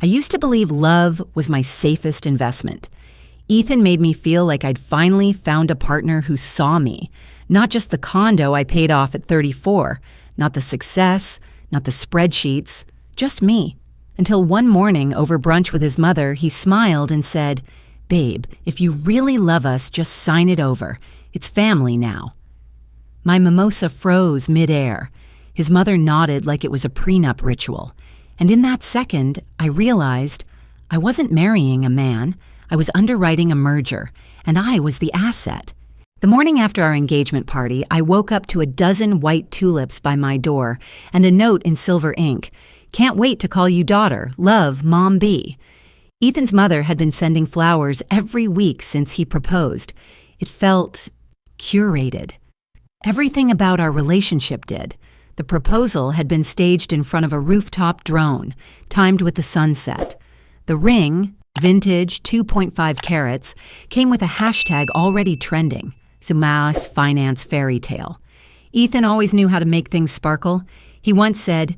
I used to believe love was my safest investment. Ethan made me feel like I'd finally found a partner who saw me, not just the condo I paid off at 34, not the success, not the spreadsheets, just me. Until one morning over brunch with his mother, he smiled and said, "Babe, if you really love us, just sign it over. It's family now." My mimosa froze midair. His mother nodded like it was a prenup ritual. And in that second, I realized I wasn't marrying a man. I was underwriting a merger, and I was the asset. The morning after our engagement party, I woke up to a dozen white tulips by my door and a note in silver ink. "Can't wait to call you daughter. Love, Mom B." Ethan's mother had been sending flowers every week since he proposed. It felt curated. Everything about our relationship did. The proposal had been staged in front of a rooftop drone, timed with the sunset. The ring, vintage 2.5 carats, came with a hashtag already trending, Sumas Finance Fairy Tale. Ethan always knew how to make things sparkle. He once said,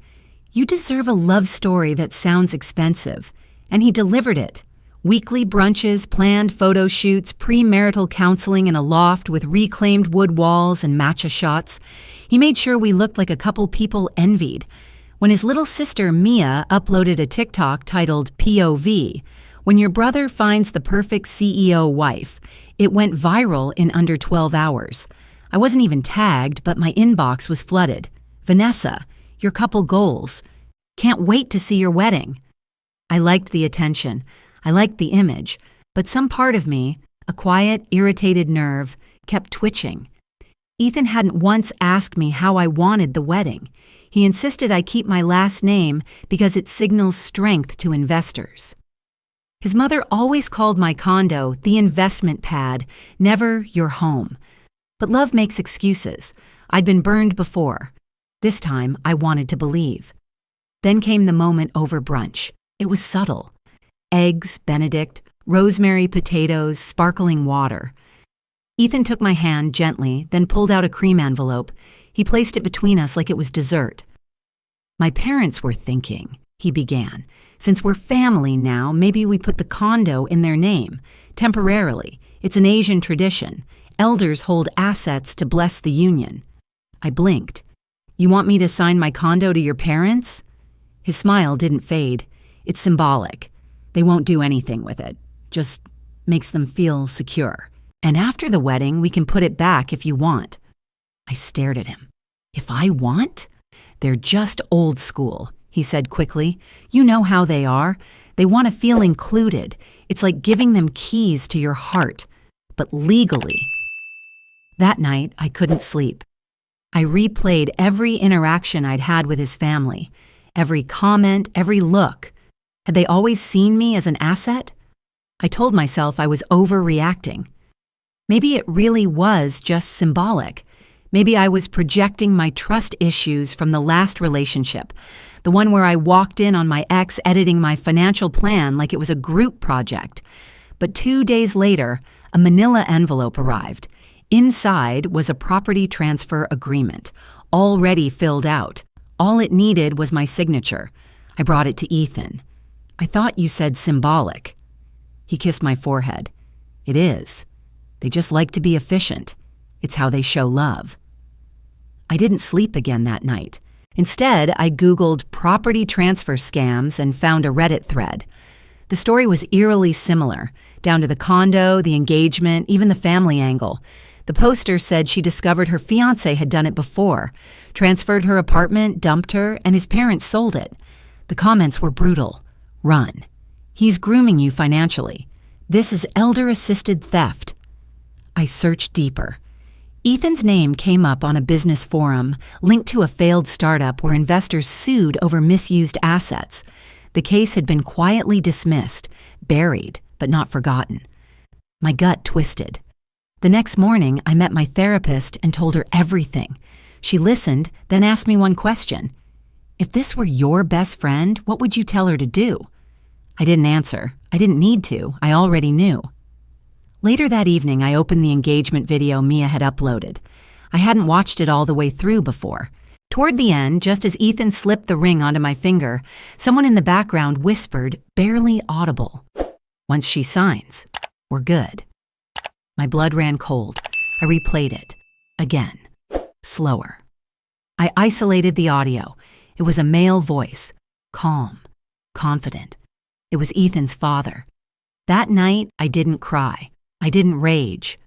"You deserve a love story that sounds expensive." And he delivered it. Weekly brunches, planned photo shoots, premarital counseling in a loft with reclaimed wood walls and matcha shots. He made sure we looked like a couple people envied. When his little sister, Mia, uploaded a TikTok titled POV, "When your brother finds the perfect CEO wife," it went viral in under 12 hours. I wasn't even tagged, but my inbox was flooded. "Vanessa, your couple goals. Can't wait to see your wedding." I liked the attention. I liked the image, but some part of me, a quiet, irritated nerve, kept twitching. Ethan hadn't once asked me how I wanted the wedding. He insisted I keep my last name because it signals strength to investors. His mother always called my condo the investment pad, never your home. But love makes excuses. I'd been burned before. This time, I wanted to believe. Then came the moment over brunch. It was subtle. Eggs, Benedict, rosemary potatoes, sparkling water. Ethan took my hand gently, then pulled out a cream envelope. He placed it between us like it was dessert. "My parents were thinking," he began. "Since we're family now, maybe we put the condo in their name, temporarily. It's an Asian tradition. Elders hold assets to bless the union." I blinked. "You want me to sign my condo to your parents?" His smile didn't fade. "It's symbolic. They won't do anything with it. Just makes them feel secure. And after the wedding, we can put it back if you want." I stared at him. "If I want?" "They're just old school," he said quickly. "You know how they are. They want to feel included. It's like giving them keys to your heart, but legally." That night, I couldn't sleep. I replayed every interaction I'd had with his family, every comment, every look. Had they always seen me as an asset? I told myself I was overreacting. Maybe it really was just symbolic. Maybe I was projecting my trust issues from the last relationship, the one where I walked in on my ex editing my financial plan like it was a group project. But 2 days later, a manila envelope arrived. Inside was a property transfer agreement, already filled out. All it needed was my signature. I brought it to Ethan. "I thought you said symbolic." He kissed my forehead. "It is. They just like to be efficient. It's how they show love." I didn't sleep again that night. Instead, I Googled property transfer scams and found a Reddit thread. The story was eerily similar, down to the condo, the engagement, even the family angle. The poster said she discovered her fiancé had done it before, transferred her apartment, dumped her, and his parents sold it. The comments were brutal. "Run. He's grooming you financially. This is elder-assisted theft." I searched deeper. Ethan's name came up on a business forum linked to a failed startup where investors sued over misused assets. The case had been quietly dismissed, buried, but not forgotten. My gut twisted. The next morning, I met my therapist and told her everything. She listened, then asked me one question. "If this were your best friend, what would you tell her to do?" I didn't answer. I didn't need to. I already knew. Later that evening, I opened the engagement video Mia had uploaded. I hadn't watched it all the way through before. Toward the end, just as Ethan slipped the ring onto my finger, someone in the background whispered, barely audible, "Once she signs, we're good." My blood ran cold. I replayed it. Again. Slower. I isolated the audio. It was a male voice. Calm. Confident. It was Ethan's father. That night, I didn't cry. I didn't rage.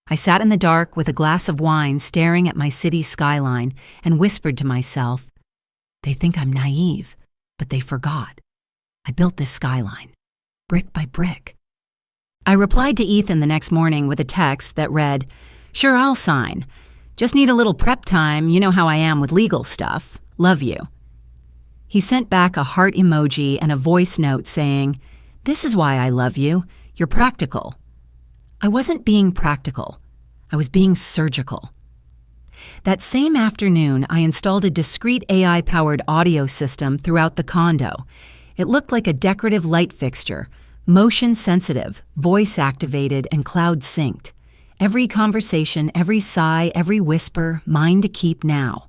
I sat in the dark with a glass of wine staring at my city's skyline and whispered to myself, "They think I'm naive, but they forgot. I built this skyline, brick by brick." I replied to Ethan the next morning with a text that read, "Sure, I'll sign. Just need a little prep time. You know how I am with legal stuff. Love you." He sent back a heart emoji and a voice note saying, "This is why I love you. You're practical." I wasn't being practical. I was being surgical. That same afternoon, I installed a discreet AI-powered audio system throughout the condo. It looked like a decorative light fixture, motion-sensitive, voice-activated, and cloud-synced. Every conversation, every sigh, every whisper, mine to keep now.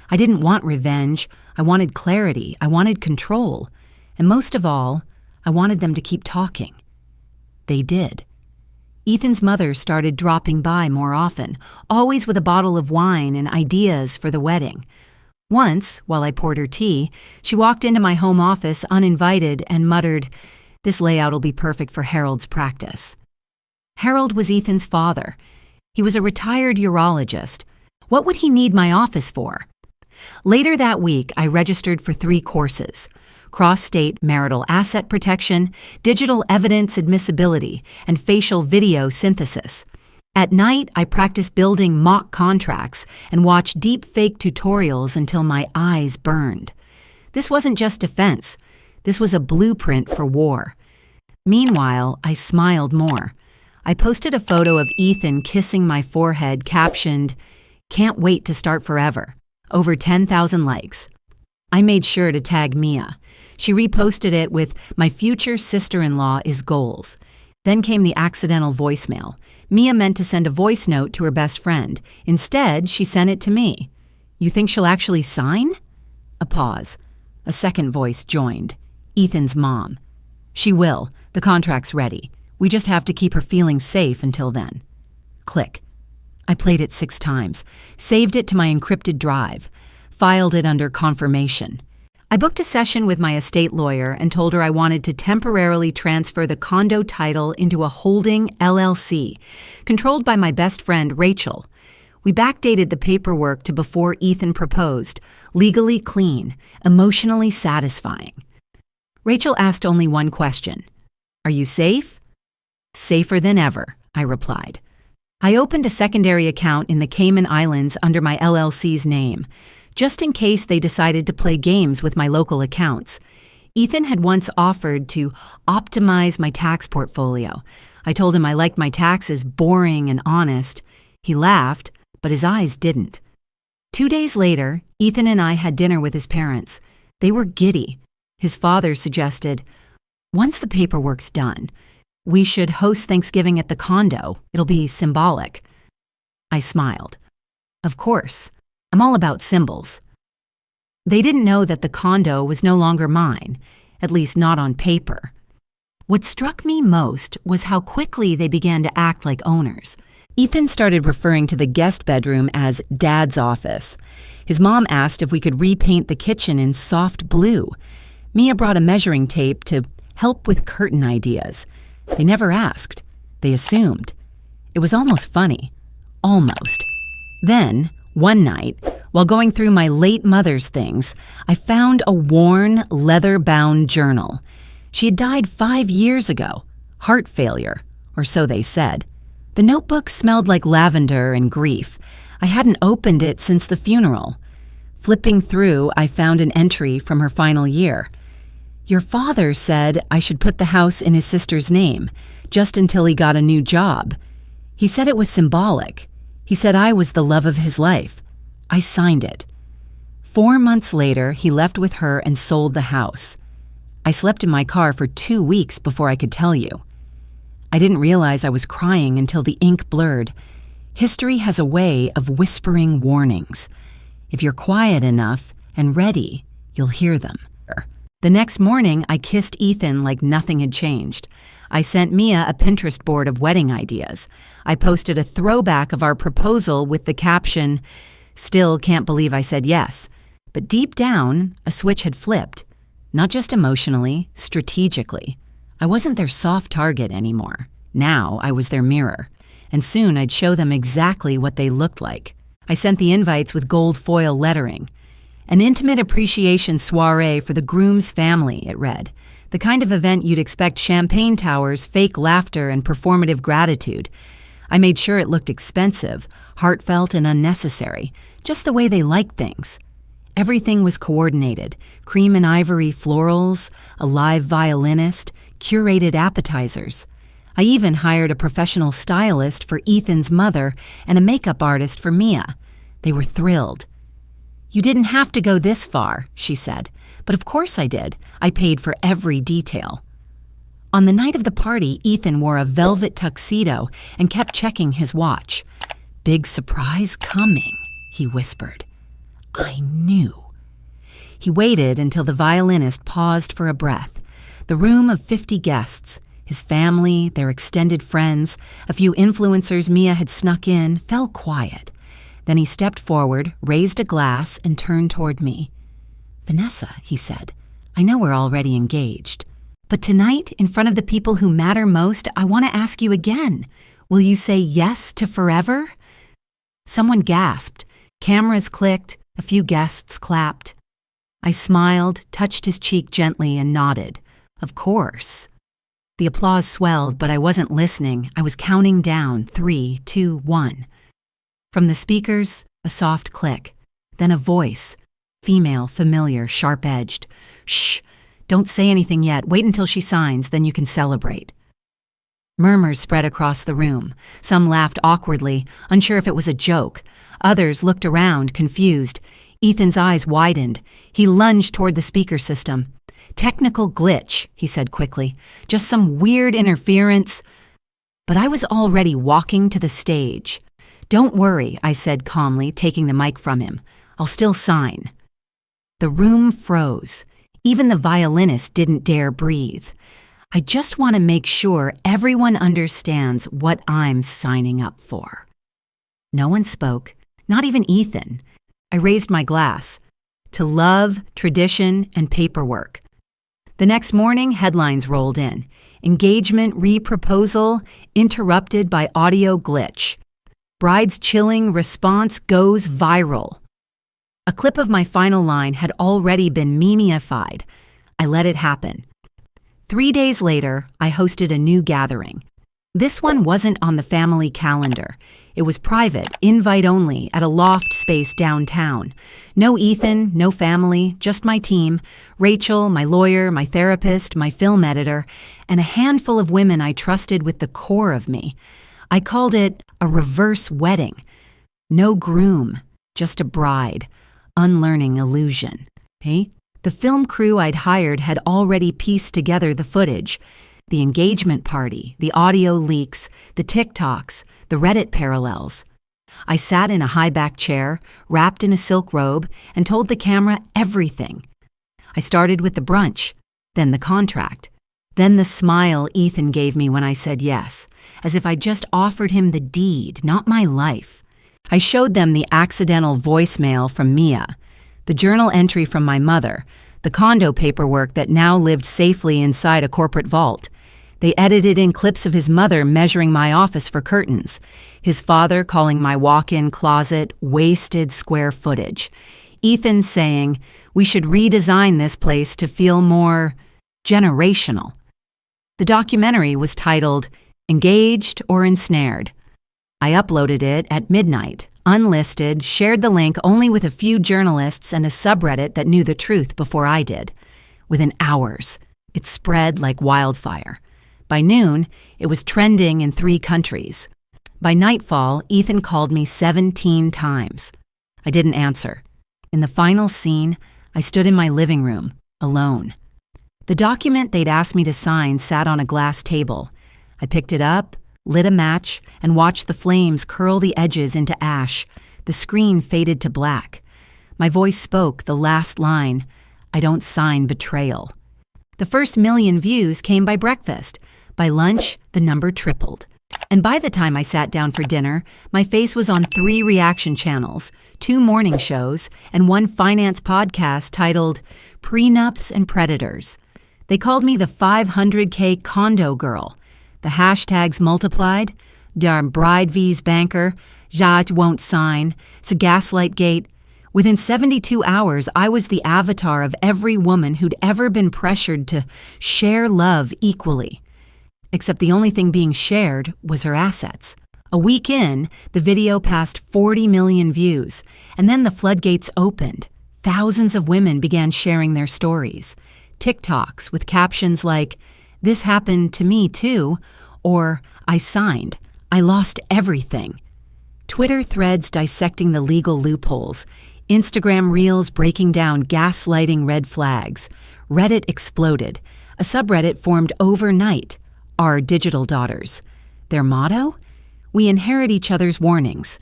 I didn't want revenge. I wanted clarity. I wanted control. And most of all, I wanted them to keep talking. They did. Ethan's mother started dropping by more often, always with a bottle of wine and ideas for the wedding. Once, while I poured her tea, she walked into my home office uninvited and muttered, "This layout will be perfect for Harold's practice." Harold was Ethan's father. He was a retired urologist. What would he need my office for? Later that week, I registered for 3 courses: cross-state marital asset protection, digital evidence admissibility, and facial video synthesis. At night, I practiced building mock contracts and watched deep fake tutorials until my eyes burned. This wasn't just defense. This was a blueprint for war. Meanwhile, I smiled more. I posted a photo of Ethan kissing my forehead captioned, "Can't wait to start forever." Over 10,000 likes. I made sure to tag Mia. She reposted it with, "My future sister-in-law is goals." Then came the accidental voicemail. Mia meant to send a voice note to her best friend. Instead, she sent it to me. "You think she'll actually sign?" A pause. A second voice joined. Ethan's mom. "She will. The contract's ready. We just have to keep her feeling safe until then." Click. I played it 6 times, saved it to my encrypted drive, filed it under confirmation. I booked a session with my estate lawyer and told her I wanted to temporarily transfer the condo title into a holding LLC, controlled by my best friend, Rachel. We backdated the paperwork to before Ethan proposed, legally clean, emotionally satisfying. Rachel asked only one question. "Are you safe?" "Safer than ever," I replied. I opened a secondary account in the Cayman Islands under my LLC's name, just in case they decided to play games with my local accounts. Ethan had once offered to optimize my tax portfolio. I told him I liked my taxes boring and honest. He laughed, but his eyes didn't. 2 days later, Ethan and I had dinner with his parents. They were giddy. His father suggested, "Once the paperwork's done, we should host Thanksgiving at the condo. It'll be symbolic." I smiled. Of course. I'm all about symbols. They didn't know that the condo was no longer mine, at least not on paper. What struck me most was how quickly they began to act like owners. Ethan started referring to the guest bedroom as Dad's office. His mom asked if we could repaint the kitchen in soft blue. Mia brought a measuring tape to help with curtain ideas. They never asked. They assumed. It was almost funny. Almost. Then, one night, while going through my late mother's things, I found a worn, leather-bound journal. She had died 5 years ago. Heart failure, or so they said. The notebook smelled like lavender and grief. I hadn't opened it since the funeral. Flipping through, I found an entry from her final year. "Your father said I should put the house in his sister's name, just until he got a new job. He said it was symbolic. He said I was the love of his life. I signed it." 4 months later, he left with her and sold the house. I slept in my car for 2 weeks before I could tell you. I didn't realize I was crying until the ink blurred. History has a way of whispering warnings. If you're quiet enough and ready, you'll hear them. The next morning, I kissed Ethan like nothing had changed. I sent Mia a Pinterest board of wedding ideas. I posted a throwback of our proposal with the caption, "Still can't believe I said yes." But deep down, a switch had flipped. Not just emotionally, strategically. I wasn't their soft target anymore. Now I was their mirror. And soon I'd show them exactly what they looked like. I sent the invites with gold foil lettering. An intimate appreciation soiree for the groom's family, it read. The kind of event you'd expect champagne towers, fake laughter, and performative gratitude. I made sure it looked expensive, heartfelt, and unnecessary, just the way they liked things. Everything was coordinated. Cream and ivory florals, a live violinist, curated appetizers. I even hired a professional stylist for Ethan's mother and a makeup artist for Mia. They were thrilled. "You didn't have to go this far," she said. "But of course I did. I paid for every detail." On the night of the party, Ethan wore a velvet tuxedo and kept checking his watch. "Big surprise coming," he whispered. I knew. He waited until the violinist paused for a breath. The room of 50 guests, his family, their extended friends, a few influencers Mia had snuck in, fell quiet. Then he stepped forward, raised a glass, and turned toward me. "Vanessa," he said, "I know we're already engaged. But tonight, in front of the people who matter most, I want to ask you again. Will you say yes to forever?" Someone gasped. Cameras clicked. A few guests clapped. I smiled, touched his cheek gently, and nodded. Of course. The applause swelled, but I wasn't listening. I was counting down. 3, 2, 1. From the speakers, a soft click. Then a voice. Female, familiar, sharp-edged. "Shh, don't say anything yet. Wait until she signs, then you can celebrate." Murmurs spread across the room. Some laughed awkwardly, unsure if it was a joke. Others looked around, confused. Ethan's eyes widened. He lunged toward the speaker system. "Technical glitch," he said quickly. "Just some weird interference." But I was already walking to the stage. "Don't worry," I said calmly, taking the mic from him. "I'll still sign." The room froze. Even the violinist didn't dare breathe. I just want to make sure everyone understands what I'm signing up for. No one spoke, not even Ethan. I raised my glass. To love, tradition, and paperwork. The next morning, headlines rolled in. Engagement re-proposal interrupted by audio glitch. Bride's chilling response goes viral. A clip of my final line had already been meme-ified. I let it happen. 3 days later, I hosted a new gathering. This one wasn't on the family calendar. It was private, invite only, at a loft space downtown. No Ethan, no family, just my team, Rachel, my lawyer, my therapist, my film editor, and a handful of women I trusted with the core of me. I called it a reverse wedding. No groom, just a bride, unlearning illusion. Hey? The film crew I'd hired had already pieced together the footage. The engagement party, the audio leaks, the TikToks, the Reddit parallels. I sat in a high-back chair, wrapped in a silk robe, and told the camera everything. I started with the brunch, then the contract, then the smile Ethan gave me when I said yes, as if I just offered him the deed, not my life. I showed them the accidental voicemail from Mia, the journal entry from my mother, the condo paperwork that now lived safely inside a corporate vault. They edited in clips of his mother measuring my office for curtains, his father calling my walk-in closet wasted square footage, Ethan saying we should redesign this place to feel more generational. The documentary was titled Engaged or Ensnared. I uploaded it at midnight, unlisted, shared the link only with a few journalists and a subreddit that knew the truth before I did. Within hours, it spread like wildfire. By noon, it was trending in 3 countries. By nightfall, Ethan called me 17 times. I didn't answer. In the final scene, I stood in my living room, alone. The document they'd asked me to sign sat on a glass table. I picked it up, lit a match, and watched the flames curl the edges into ash. The screen faded to black. My voice spoke the last line, "I don't sign betrayal." The first 1,000,000 views came by breakfast. By lunch, the number tripled. And by the time I sat down for dinner, my face was on 3 reaction channels, 2 morning shows, and 1 finance podcast titled Prenups and Predators. They called me the 500K Condo Girl. The hashtags multiplied. Der Bride V's Banker, Jat won't sign, it's a gaslight gate. Within 72 hours, I was the avatar of every woman who'd ever been pressured to share love equally. Except the only thing being shared was her assets. A week in, the video passed 40 million views, and then the floodgates opened. Thousands of women began sharing their stories. TikToks with captions like, "This happened to me too," or "I signed. I lost everything." Twitter threads dissecting the legal loopholes. Instagram reels breaking down gaslighting red flags. Reddit exploded. A subreddit formed overnight. Our digital daughters. Their motto? We inherit each other's warnings.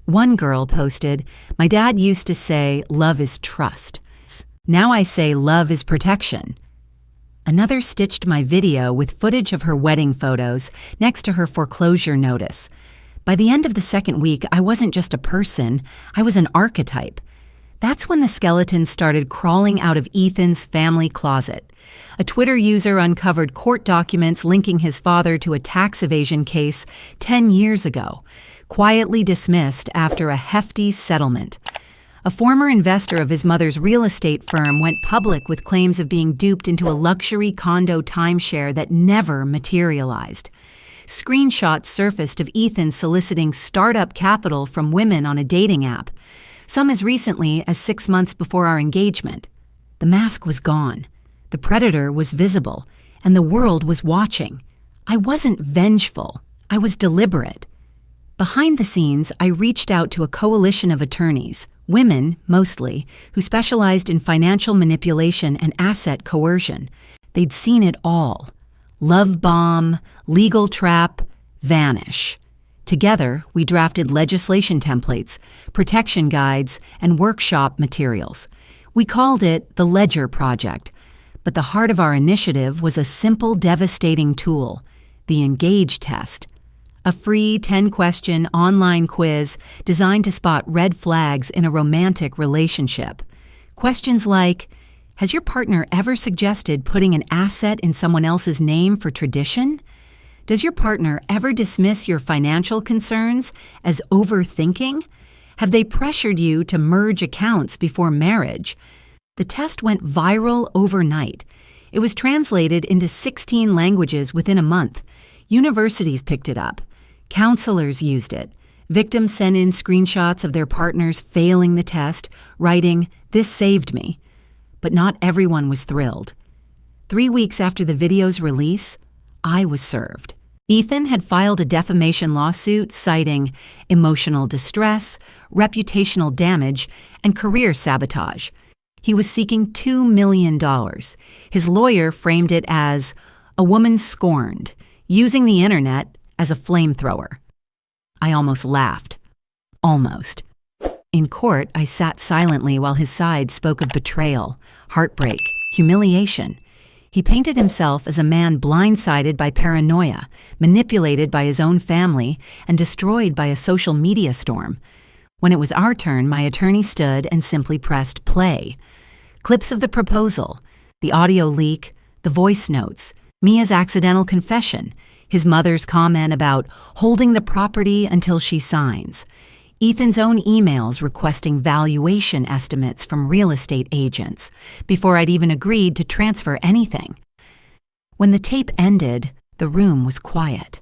One girl posted, "My dad used to say, 'Love is trust.' Now I say, 'Love is protection.'" Another stitched my video with footage of her wedding photos next to her foreclosure notice. By the end of the second week, I wasn't just a person, I was an archetype. That's when the skeletons started crawling out of Ethan's family closet. A Twitter user uncovered court documents linking his father to a tax evasion case 10 years ago, quietly dismissed after a hefty settlement. A former investor of his mother's real estate firm went public with claims of being duped into a luxury condo timeshare that never materialized. Screenshots surfaced of Ethan soliciting startup capital from women on a dating app, some as recently as 6 months before our engagement. The mask was gone. The predator was visible, and the world was watching. I wasn't vengeful. I was deliberate. Behind the scenes, I reached out to a coalition of attorneys, women mostly, who specialized in financial manipulation and asset coercion. They'd seen it all. Love bomb, legal trap, vanish. Together, we drafted legislation templates, protection guides, and workshop materials. We called it the Ledger Project, but the heart of our initiative was a simple, devastating tool, the Engage Test, a free 10-question online quiz designed to spot red flags in a romantic relationship. Questions like, has your partner ever suggested putting an asset in someone else's name for tradition? Does your partner ever dismiss your financial concerns as overthinking? Have they pressured you to merge accounts before marriage? The test went viral overnight. It was translated into 16 languages within a month. Universities picked it up. Counselors used it. Victims sent in screenshots of their partners failing the test, writing, "This saved me." But not everyone was thrilled. 3 weeks after the video's release, I was served. Ethan had filed a defamation lawsuit citing emotional distress, reputational damage, and career sabotage. He was seeking $2 million. His lawyer framed it as a woman scorned, using the internet as a flamethrower. I almost laughed. Almost. In court, I sat silently while his side spoke of betrayal, heartbreak, humiliation. He painted himself as a man blindsided by paranoia, manipulated by his own family, and destroyed by a social media storm. When it was our turn, my attorney stood and simply pressed play. Clips of the proposal, the audio leak, the voice notes, Mia's accidental confession, his mother's comment about holding the property until she signs, Ethan's own emails requesting valuation estimates from real estate agents before I'd even agreed to transfer anything. When the tape ended, the room was quiet.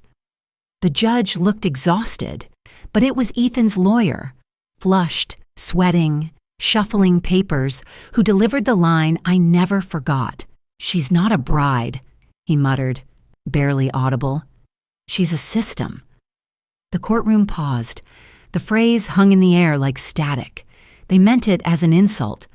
The judge looked exhausted, but it was Ethan's lawyer, flushed, sweating, shuffling papers, who delivered the line I never forgot. "She's not a bride," he muttered, barely audible. "She's a system." The courtroom paused. The phrase hung in the air like static. They meant it as an insult.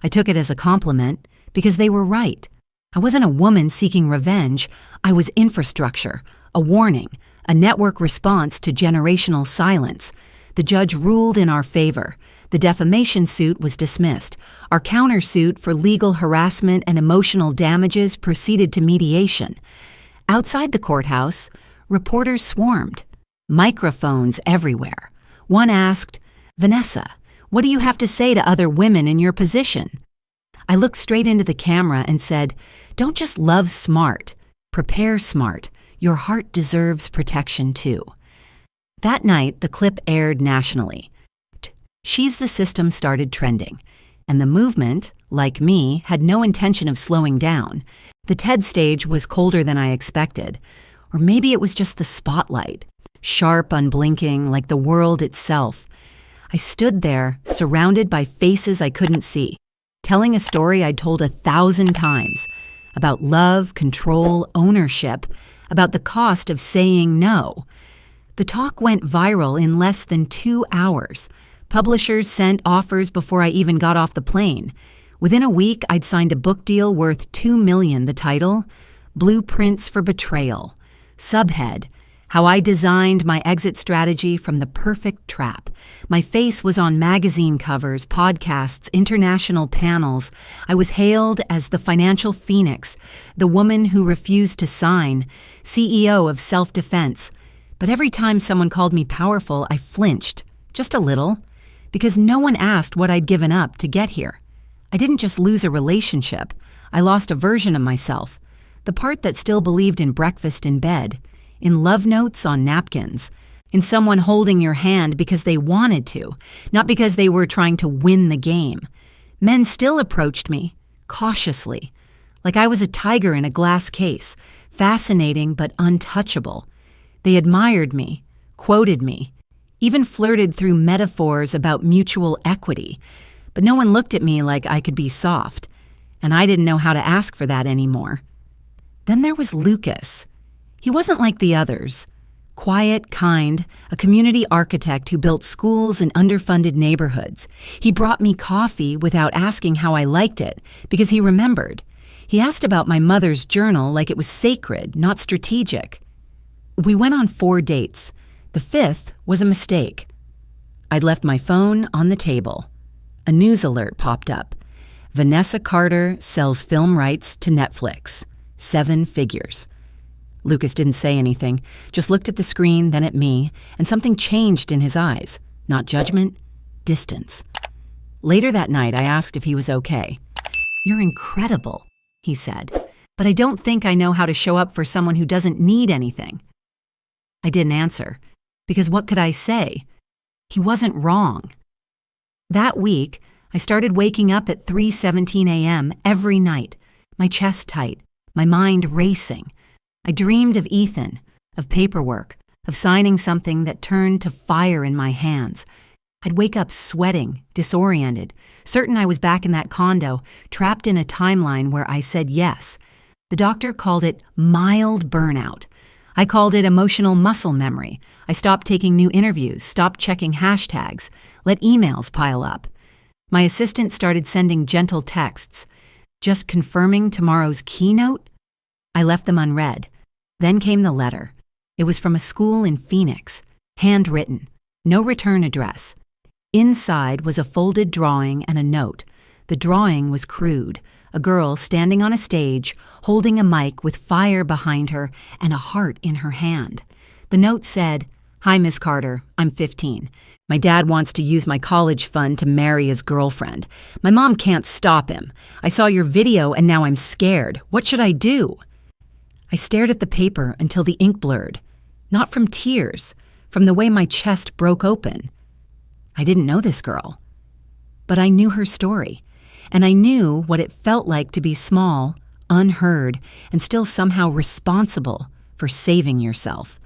I took it as a compliment because they were right. I wasn't a woman seeking revenge. I was infrastructure, a warning, a network response to generational silence. The judge ruled in our favor. The defamation suit was dismissed. Our countersuit for legal harassment and emotional damages proceeded to mediation. Outside the courthouse, reporters swarmed. Microphones everywhere. One asked, "Vanessa, what do you have to say to other women in your position?" I looked straight into the camera and said, "Don't just love smart. Prepare smart. Your heart deserves protection too." That night, the clip aired nationally. She's the System started trending, and the movement, like me, had no intention of slowing down. The TED stage was colder than I expected, or maybe it was just the spotlight, sharp, unblinking, like the world itself. I stood there, surrounded by faces I couldn't see, telling a story I'd told 1,000 times, about love, control, ownership, about the cost of saying no. The talk went viral in less than 2 hours. Publishers sent offers before I even got off the plane. Within a week, I'd signed a book deal worth $2 million. The title, Blueprints for Betrayal. Subhead, How I Designed My Exit Strategy from the Perfect Trap. My face was on magazine covers, podcasts, international panels. I was hailed as the financial phoenix, the woman who refused to sign, CEO of self-defense. But every time someone called me powerful, I flinched, just a little, because no one asked what I'd given up to get here. I didn't just lose a relationship. I lost a version of myself, the part that still believed in breakfast in bed, in love notes on napkins, in someone holding your hand because they wanted to, not because they were trying to win the game. Men still approached me, cautiously, like I was a tiger in a glass case, fascinating but untouchable. They admired me, quoted me, even flirted through metaphors about mutual equity. But no one looked at me like I could be soft, and I didn't know how to ask for that anymore. Then there was Lucas. He wasn't like the others. Quiet, kind, a community architect who built schools in underfunded neighborhoods. He brought me coffee without asking how I liked it, because he remembered. He asked about my mother's journal like it was sacred, not strategic. We went on 4 dates. The 5th was a mistake. I'd left my phone on the table. A news alert popped up. Vanessa Carter sells film rights to Netflix. 7 figures. Lucas didn't say anything, just looked at the screen, then at me, and something changed in his eyes. Not judgment, distance. Later that night, I asked if he was okay. "You're incredible," he said, "but I don't think I know how to show up for someone who doesn't need anything." I didn't answer, because what could I say? He wasn't wrong. That week, I started waking up at 3:17 a.m. every night, my chest tight, my mind racing. I dreamed of Ethan, of paperwork, of signing something that turned to fire in my hands. I'd wake up sweating, disoriented, certain I was back in that condo, trapped in a timeline where I said yes. The doctor called it mild burnout. I called it emotional muscle memory. I stopped taking new interviews, stopped checking hashtags, let emails pile up. My assistant started sending gentle texts. Just confirming tomorrow's keynote? I left them unread. Then came the letter. It was from a school in Phoenix, handwritten, no return address. Inside was a folded drawing and a note. The drawing was crude. A girl standing on a stage, holding a mic with fire behind her and a heart in her hand. The note said, "Hi, Miss Carter. I'm 15. My dad wants to use my college fund to marry his girlfriend. My mom can't stop him. I saw your video and now I'm scared. What should I do?" I stared at the paper until the ink blurred. Not from tears, from the way my chest broke open. I didn't know this girl. But I knew her story. And I knew what it felt like to be small, unheard, and still somehow responsible for saving yourself.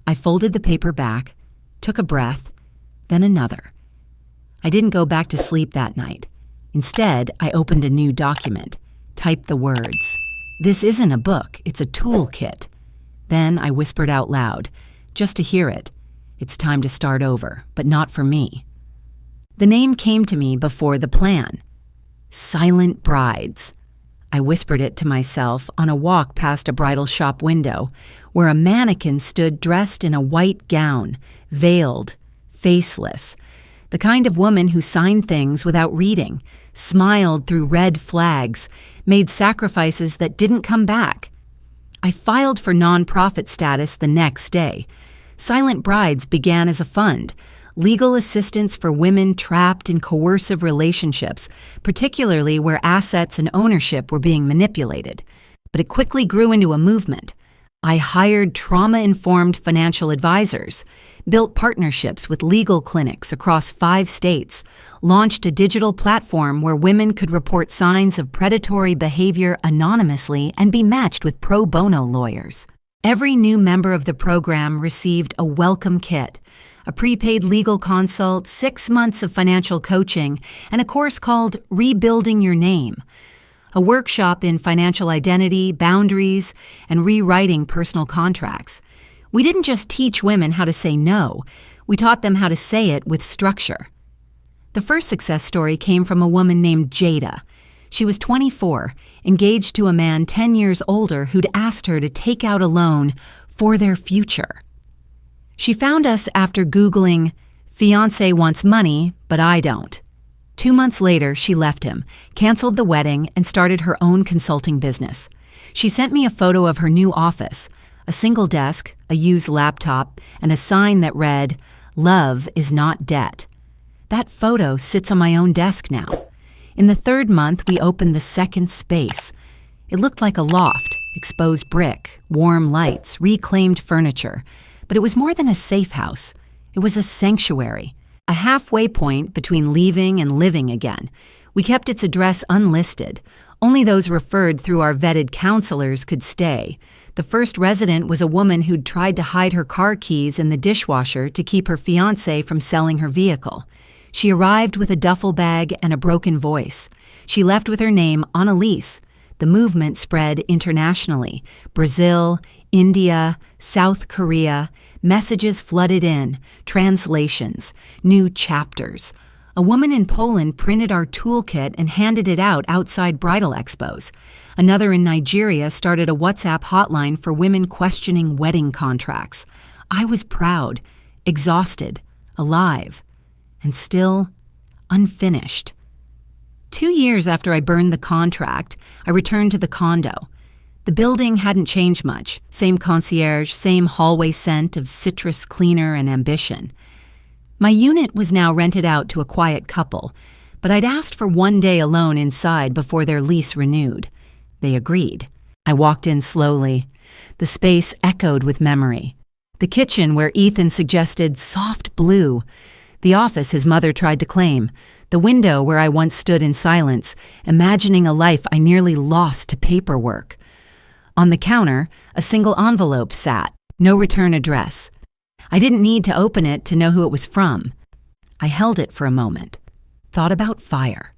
I folded the paper back, took a breath, then another. I didn't go back to sleep that night. Instead, I opened a new document, typed the words. "This isn't a book, it's a toolkit." Then I whispered out loud, just to hear it. "It's time to start over, but not for me." The name came to me before the plan. Silent Brides. I whispered it to myself on a walk past a bridal shop window, where a mannequin stood dressed in a white gown, veiled, faceless. The kind of woman who signed things without reading, smiled through red flags, made sacrifices that didn't come back. I filed for nonprofit status the next day. Silent Brides began as a fund, legal assistance for women trapped in coercive relationships, particularly where assets and ownership were being manipulated. But it quickly grew into a movement. I hired trauma-informed financial advisors, built partnerships with legal clinics across 5 states, launched a digital platform where women could report signs of predatory behavior anonymously and be matched with pro bono lawyers. Every new member of the program received a welcome kit, a prepaid legal consult, 6 months of financial coaching, and a course called Rebuilding Your Name, a workshop in financial identity, boundaries, and rewriting personal contracts. We didn't just teach women how to say no, we taught them how to say it with structure. The first success story came from a woman named Jada. She was 24, engaged to a man 10 years older who'd asked her to take out a loan for their future. She found us after Googling, "Fiancé wants money, but I don't." 2 months later, she left him, canceled the wedding, and started her own consulting business. She sent me a photo of her new office, a single desk, a used laptop, and a sign that read, "Love is not debt." That photo sits on my own desk now. In the 3rd month, we opened the second space. It looked like a loft, exposed brick, warm lights, reclaimed furniture. But it was more than a safe house. It was a sanctuary, a halfway point between leaving and living again. We kept its address unlisted. Only those referred through our vetted counselors could stay. The first resident was a woman who'd tried to hide her car keys in the dishwasher to keep her fiancé from selling her vehicle. She arrived with a duffel bag and a broken voice. She left with her name on a lease. The movement spread internationally. Brazil, India, South Korea. Messages flooded in, translations, new chapters. A woman in Poland printed our toolkit and handed it out outside bridal expos. Another in Nigeria started a WhatsApp hotline for women questioning wedding contracts. I was proud, exhausted, alive, and still unfinished. 2 years after I burned the contract, I returned to the condo. The building hadn't changed much. Same concierge, same hallway scent of citrus cleaner and ambition. My unit was now rented out to a quiet couple, but I'd asked for 1 day alone inside before their lease renewed. They agreed. I walked in slowly. The space echoed with memory. The kitchen where Ethan suggested soft blue. The office his mother tried to claim. The window where I once stood in silence, imagining a life I nearly lost to paperwork. On the counter, a single envelope sat, no return address. I didn't need to open it to know who it was from. I held it for a moment, thought about fire,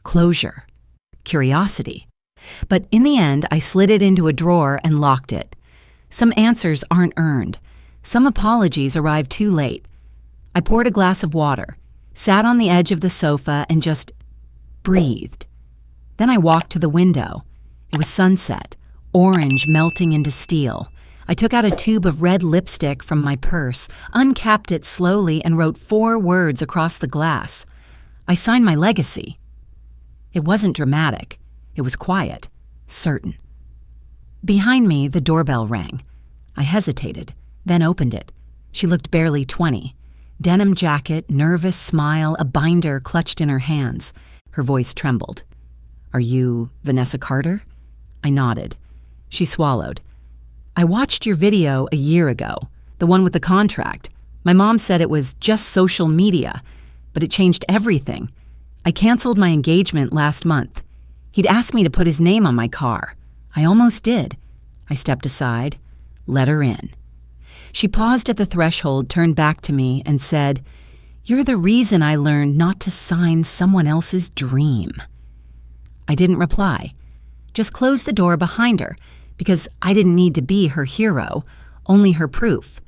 closure, curiosity. But in the end, I slid it into a drawer and locked it. Some answers aren't earned. Some apologies arrive too late. I poured a glass of water, sat on the edge of the sofa, and just breathed. Then I walked to the window. It was sunset. Orange melting into steel. I took out a tube of red lipstick from my purse, uncapped it slowly, and wrote 4 words across the glass. I signed my legacy. It wasn't dramatic. It was quiet, certain. Behind me, the doorbell rang. I hesitated, then opened it. She looked barely 20. Denim jacket, nervous smile, a binder clutched in her hands. Her voice trembled. "Are you Vanessa Carter?" I nodded. She swallowed. "I watched your video a year ago, the one with the contract. My mom said it was just social media, but it changed everything. I canceled my engagement last month. He'd asked me to put his name on my car. I almost did." I stepped aside, let her in. She paused at the threshold, turned back to me, and said, "You're the reason I learned not to sign someone else's dream." I didn't reply, just closed the door behind her, because I didn't need to be her hero, only her proof.